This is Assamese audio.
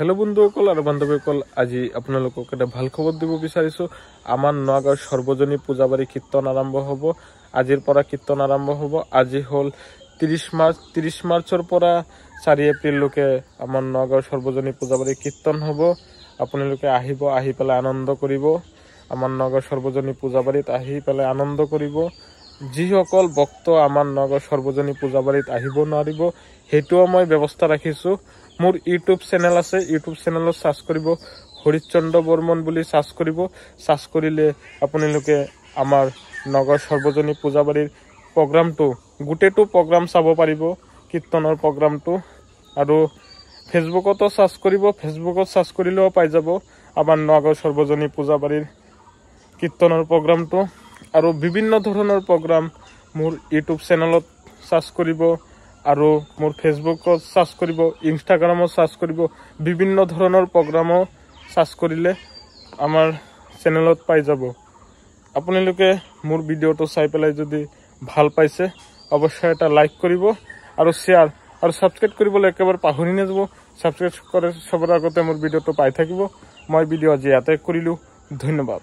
हेलो बंधुসকল और बान्धवीসকল आज आपनालोকক এটা ভাল খবৰ দিব বিচাৰিছো আমাৰ নগাঁৱৰ সৰ্বজনী পূজাবাৰী কীৰ্তন আৰম্ভ হ'ব আজিৰ পৰা কীৰ্তন আৰম্ভ হ'ব আজি হল 30 মাৰ্চৰ পৰা 4 এপ্ৰিললৈকে আমাৰ নগাঁৱৰ সৰ্বজনী পূজাবাৰী কীৰ্তন হ'ব আপোনালোকে আহিব আহি পেলাই আনন্দ কৰিব আমাৰ নগাঁৱৰ সৰ্বজনী পূজাবাৰীত আহি পেলাই আনন্দ কৰিব যিসকল ভক্ত আমাৰ নগাঁৱৰ সৰ্বজনী পূজাবাৰীত আহিব নোৱাৰিব হেতুও মই ব্যৱস্থা ৰাখিছো मोर यूट्यूब चैनल আছে यूट्यूब चैनल सार्च करिब हरिश्चंद्र बर्मन বুলি सार्च करिब सार्च करिले आपनिलोके आमार नगर सर्वजनी पूजाबारीर प्रोग्रामটো गुटेটো प्रोग्राम চাব পাৰিব কীৰ্তনৰ प्रोग्रामটো আৰু फेसबुकতো सार्च करिब फेसबुकত सार्च करिलेও পাই যাব आमार नगर सर्वजनी पूजाबारीर কীৰ্তনৰ प्रोग्रामটো আৰু বিভিন্ন ধৰণৰ प्रोग्राम मोर यूट्यूब चैनलत सार्च करिब আৰু মোৰ ফেসবুকত সাৰ্চ কৰিব ইনষ্টাগ্ৰামত সাৰ্চ কৰিব বিভিন্ন ধৰণৰ প্ৰগ্ৰামো সাৰ্চ কৰিলে আমাৰ চেনেলত পাই যাব আপোনালোকে মোৰ ভিডিওটো চাই পেলাই যদি ভাল পাইছে অৱশ্যই এটা লাইক কৰিব আৰু শেয়াৰ আৰু সাবস্ক্ৰাইব কৰিবলৈ একেবাৰে পাহৰি নাযাব সাবস্ক্ৰাইব কৰে সবৰ আগতে মোৰ ভিডিওটো পাই থাকিব মই ভিডিও আজি ইয়াতে কৰিলো ধন্যবাদ।